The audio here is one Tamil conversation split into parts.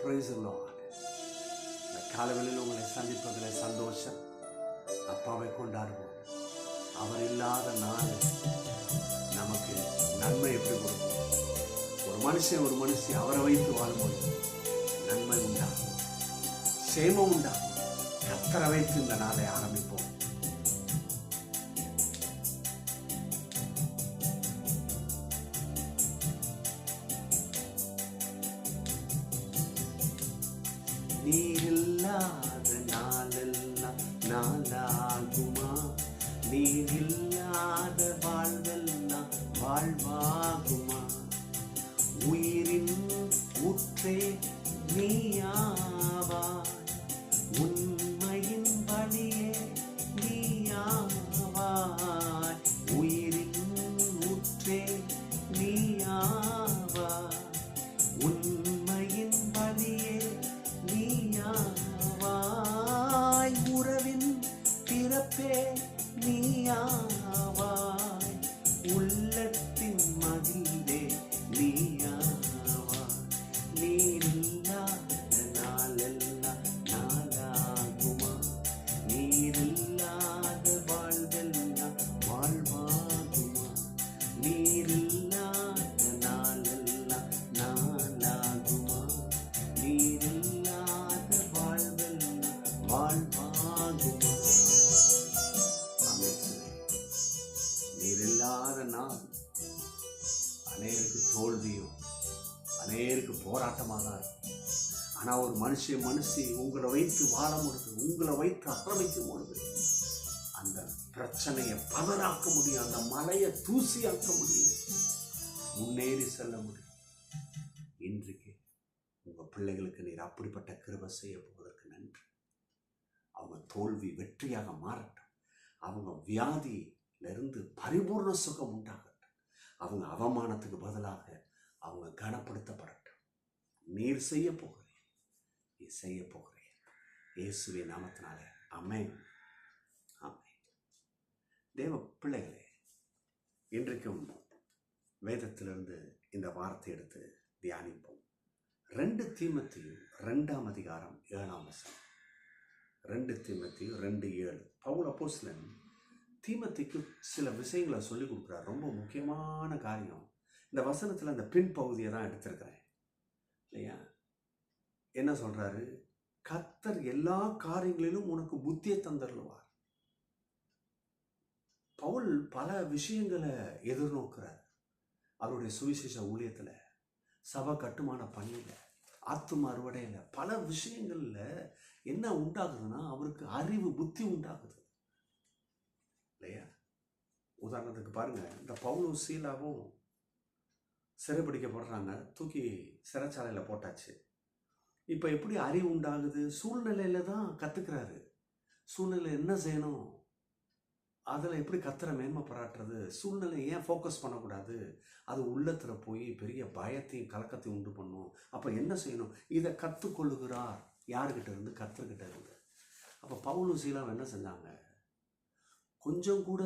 Praise the Lord. இந்த காலவெளியில் உங்களை சந்திப்பதில் சந்தோஷம். அப்பாவை கொண்டாடுவோம். அவர் இல்லாத நாள் நமக்கு நன்மை எப்படி கொடுக்கும்? ஒரு மனுஷன் அவரை வைத்து வாழும்போது நன்மை உண்டாகும், சேமம் உண்டாகும். கர்த்தரை வைத்து இந்த நாளை ஆரம்பிப்போம். நீர் இல்லாத நாளெல்லாம் நாளாகுமா? நீர் இல்லாத வாழ்வெல்லாம் வாழ்வாகுமா? உயிரின் ஊற்றே நீயாவாய், உண்மையின் வழியே நீயாவாய். உயிரின் ஊற்றே நீயாவாய், உண்மையின் வழியே நீயாவாய். உறவின் பிறப்பே நீயாவாய், உள்ளத்தின் மகிழ்வே நீயாவாய். நீர் இல்லாத நாளெல்லாம் நாளாகுமா? நீர் இல்லாத வாழ்வெல்லாம் வாழ்வாகுமா? நீர் இல்லாத நாளெல்லாம் நாளாகுமா? நீர் இல்லாத வாழ்வெல்லாம் வாழ்வாகுமா? நீர் இல்லாத நாள் அநேருக்கு தோல்வியும் அநேருக்கு போராட்டமாக தான் இருக்கும். ஆனால் ஒரு மனுஷி உங்களை வைத்து வாழ முடியுது, உங்களை வைத்து ஆரம்பிக்கும் பொழுது அந்த பிரச்சனையை பதறாக்க முடியும், அந்த மலையை தூசியாக்க முடியும், முன்னேறி செல்ல முடியும். இன்றைக்கு உங்கள் பிள்ளைகளுக்கு நீர் அப்படிப்பட்ட கிருபை செய்ய போவதற்கு நன்றி. அவங்க தோல்வி வெற்றியாக மாறட்டும். அவங்க வியாதியிலிருந்து பரிபூர்ண சுகம் உண்டாகட்டும். அவங்க அவமானத்துக்கு பதிலாக அவங்க கனப்படுத்தப்படட்டும். நீர் செய்ய போகிறீர், நீ செய்ய போகிறீர். இயேசுவின் நாமத்தினாலே ஆமென், ஆமென். தேவ பிள்ளைகளே, இன்றைக்கும் வேதத்திலிருந்து இந்த வார்த்தை எடுத்து தியானிப்போம். 2 தீமோத்தேயு 2ஆம் அதிகாரம் 7ஆம் வசனம். 2 தீமோத்தேயு 2:7. பவுல் அப்போஸ்தலன் தீமோத்தேயுக்கு சில விஷயங்களை சொல்லிக் கொடுக்குறார். ரொம்ப முக்கியமான காரியம். இந்த வசனத்தில் அந்த பின்பகுதியை தான் எடுத்திருக்கிறேன் இல்லையா? என்ன சொல்றாரு? கர்த்தர் எல்லா காரியங்களிலும் உனக்கு புத்தியை தந்தருளுவார். பவுல் பல விஷயங்களை எதிர்நோக்கிறார். அவருடைய சுவிசேஷ ஊழியத்தில், சபை கட்டுமான பணியில், ஆத்தும அறுவடையில், பல விஷயங்கள்ல என்ன உண்டாகுதுன்னா அவருக்கு அறிவு, புத்தி உண்டாகுது இல்லையா? உதாரணத்துக்கு பாருங்க, இந்த பவுலும் சீலாவும் சிறைப்பிடிக்கப்படுறாங்க, தூக்கி சிறைச்சாலையில் போட்டாச்சு. இப்போ எப்படி அறிவு உண்டாகுது? சூழ்நிலையில தான் கற்றுக்கிறாரு. சூழ்நிலை என்ன செய்யணும், அதில் எப்படி கர்த்தரை மேன்மை பாராட்டுறது, சூழ்நிலை ஏன் ஃபோக்கஸ் பண்ணக்கூடாது, அது உள்ளத்தில் போய் பெரிய பயத்தையும் கலக்கத்தையும் உண்டு பண்ணும். அப்போ என்ன செய்யணும்? இதை கற்றுக்கொள்ளுகிறார். யாருக்கிட்ட இருந்து? கர்த்தர்கிட்ட இருந்து. அப்போ பவுலும் சீலாவும் என்ன செஞ்சாங்க? கொஞ்சம் கூட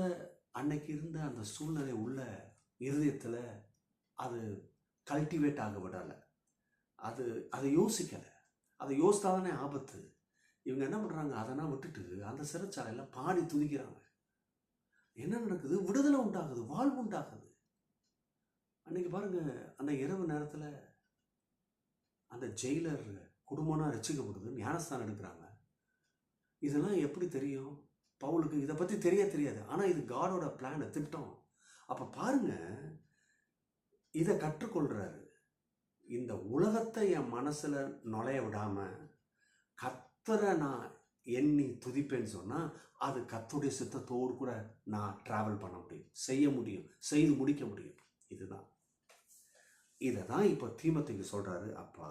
அன்னைக்கு இருந்த அந்த சூழ்நிலை உள்ள இருதயத்தில் அது கல்டிவேட் ஆக விடலை. அதை யோசிக்கலை. அதை யோசித்தாதானே ஆபத்து. இவங்க என்ன பண்ணுறாங்க? அதெல்லாம் விட்டுட்டு அந்த சிறைச்சாலையில் பாடி துதிக்கிறாங்க. என்ன நடக்குது? விடுதலை உண்டாகுது, வாழ்வு உண்டாகுது. அன்னைக்கு பாருங்க, அந்த இரவு நேரத்தில் அந்த ஜெயிலர் குடும்பம்னா ரசிக்கப்படுது, ஞானஸ்தானம் எடுக்கிறாங்க. இதெல்லாம் எப்படி தெரியும்? பவுலுக்கு இதை பற்றி தெரியாது. ஆனால் இது காடோட பிளான், திட்டம். அப்போ பாருங்க, இதை கற்றுக்கொள்கிறாரு. இந்த உலகத்தை என் மனசில் நுழைய விடாமல் கர்த்தரை நான் எண்ணி துதிப்பேன்னு சொன்னால் அது கர்த்தருடைய சித்தத்தோடு கூட நான் ட்ராவல் பண்ண முடியும், செய்ய முடியும், செய்து முடிக்க முடியும். இதை தான் இப்போ தீமோத்தேயுக்கு சொல்கிறாரு. அப்பா,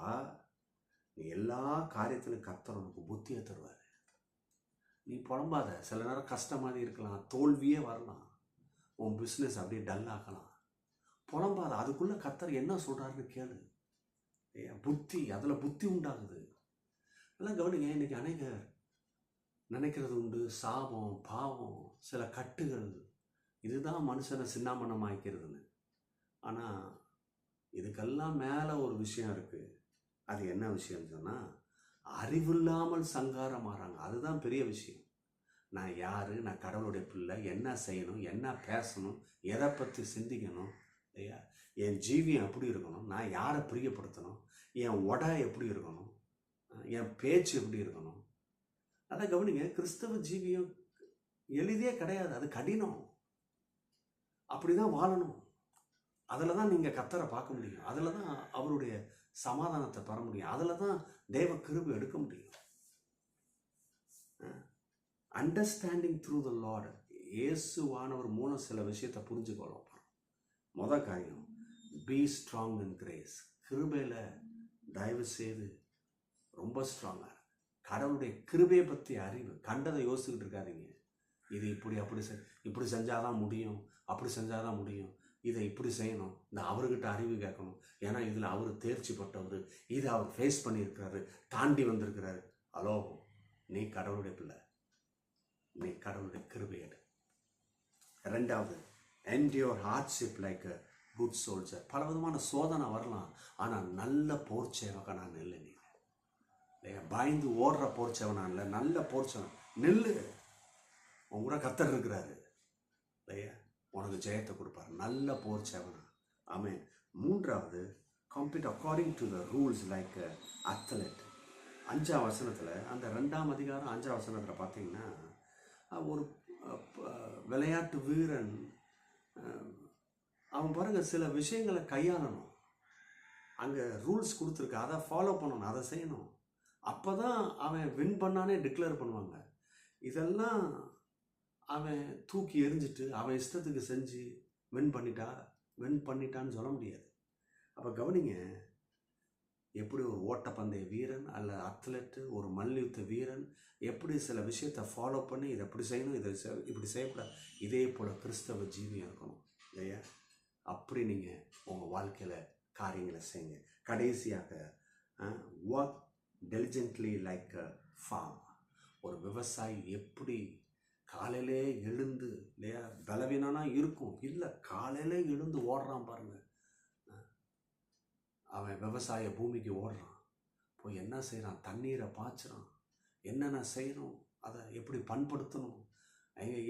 நீ எல்லா காரியத்திலும் கர்த்தர் உனக்கு புத்தியை தருவார். நீ புலம்பாத. சில நேரம் கஷ்டம் மாதிரி இருக்கலாம், தோல்வியே வரலாம், உன் பிஸ்னஸ் அப்படியே டல் ஆகலாம். புலம்பாத. அதுக்குள்ளே கர்த்தர் என்ன சொல்கிறாருன்னு கேளு. புத்தி, அதில் புத்தி உண்டாகுது. எல்லாம் கவனிங்க. இன்னைக்கு அநேகர் நினைக்கிறது உண்டு, சாபம், பாவம், சில கட்டுகள், இதுதான் மனுஷனை சின்னாமணமாக்கிறதுன்னு. ஆனால் இதுக்கெல்லாம் மேலே ஒரு விஷயம் இருக்குது. அது என்ன விஷயம்னு சொன்னால், அறிவில்லாமல் சங்காரம் ஆறாங்க. அதுதான் பெரிய விஷயம். நான் யார், நான் கடவுளுடைய பிள்ளை, என்ன செய்யணும், என்ன பேசணும், எதை பற்றி சிந்திக்கணும் இல்லையா, என் ஜீவியம் எப்படி இருக்கணும், நான் யாரை பிரியப்படுத்தணும், என் உடை எப்படி இருக்கணும், என் பேச்சு எப்படி இருக்கணும். அதை கவனிங்க, கிறிஸ்தவ ஜீவியம் எளிதே கிடையாது, அது கடினம். அப்படிதான் வாழணும். அதில் தான் நீங்கள் கர்த்தரை பார்க்க முடியும், அதில் தான் அவருடைய சமாதானத்தை பெற முடியும், அதில் தான் தேவ கிருபை எடுக்க முடியும். Understanding through the Lord. இயேசுவானவர் மூலம் சில விஷயத்தை புரிஞ்சுக்கொள்ளப்போம். முதல் காரியம், பி ஸ்ட்ராங் இன் கிரேஸ். கிருபையில் தயவு செய்து ரொம்ப ஸ்ட்ராங்காக கடவுளுடைய கிருபையை பற்றி அறிவு. கண்டதை யோசிச்சுக்கிட்டு இருக்காதீங்க. இது இப்படி இப்படி செஞ்சாதான் முடியும், அப்படி செஞ்சாதான் முடியும், இதை இப்படி செய்யணும், இந்த அவர்கிட்ட அறிவு கேட்கணும், ஏன்னா இதில் அவர் தேர்ச்சி பட்டவர், இதை அவர் ஃபேஸ் பண்ணியிருக்கிறாரு, தாண்டி வந்திருக்கிறாரு. ஹலோ, நீ கடவுளுடைய பிள்ளை, நீ கடவுளுடைய கிருபையடு. ரெண்டாவது, endure hardship like a good soldier. பல விதமான சோதனை வரலாம், ஆனால் நல்ல போர் சேவகனா நில்லு. நீ இல்லையா, பயந்து ஓடுற போர் சேவனா இல்லை, நல்ல போர் சேவன் நில்லு. உன் கூட கர்த்தர் இருக்கிறாரு இல்லையா, உனக்கு ஜெயத்தை கொடுப்பாரு. நல்ல போர் சேவனா. ஆமென். மூன்றாவது, compete according to the rules like a athlete. 5ஆம் வசனத்தில், அந்த 2ஆம் அதிகாரம் 5ஆம் வசனத்தில் பார்த்தீங்கன்னா, ஒரு விளையாட்டு வீரன் அவன் பாருங்க சில விஷயங்களை கையாளணும். அங்கே ரூல்ஸ் கொடுத்துருக்கு, அதை ஃபாலோ பண்ணணும், அதை செய்யணும். அப்போ தான் அவன் வின் பண்ணானே டிக்ளேர் பண்ணுவாங்க. இதெல்லாம் அவன் தூக்கி எறிஞ்சிட்டு அவன் இஷ்டத்துக்கு செஞ்சு வின் பண்ணிட்டான்னு சொல்ல முடியாது. அப்போ கவனிங்க, எப்படி ஒரு ஓட்டப்பந்தய வீரன் அல்ல அத்லெட்டு, ஒரு மல்யுத்த வீரன் எப்படி சில விஷயத்தை ஃபாலோ பண்ணி இதை எப்படி செய்யணும், இதை இப்படி செய்யக்கூடாது, இதே போல் கிறிஸ்தவ ஜீவியம் இருக்கணும் இல்லையா. அப்படி நீங்கள் உங்கள் வாழ்க்கையில் காரியங்களை செய்யுங்க. கடைசியாக, work diligently like a farm. ஒரு விவசாயி எப்படி காலையிலே எழுந்து இல்லையா, பலவீனனா இருக்கும், இல்லை காலையிலே எழுந்து ஓடுறான் பாருங்க. அவன் விவசாய பூமிக்கு ஓடுறான், போய் என்ன செய்கிறான், தண்ணீரை பாய்ச்சுறான், என்னென்ன செய்யணும், அதை எப்படி பண்படுத்தணும்,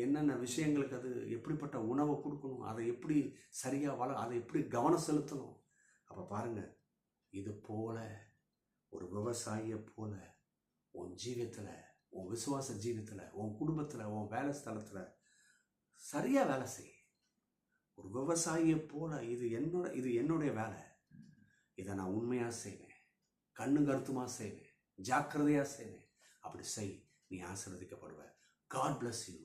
என்னென்ன விஷயங்களுக்கு அது எப்படிப்பட்ட உணவை கொடுக்கணும், அதை எப்படி சரியாக அதை எப்படி கவனம் செலுத்தணும். அப்போ பாருங்கள், இது போல ஒரு விவசாயியை போல உன் ஜீவியத்தில், உன் விசுவாச ஜீவியத்தில், உன் குடும்பத்தில், உன் வேலை ஸ்தலத்தில் சரியாக வேலை செய். ஒரு விவசாயியை போல இது என்னுடைய வேலை, இதை நான் உண்மையாக செய்வேன், கண்ணு கருத்துமாக செய்வேன், ஜாக்கிரதையாக செய்வேன். அப்படி செய், நீ ஆசீர்வதிக்கப்படுவ. God bless you.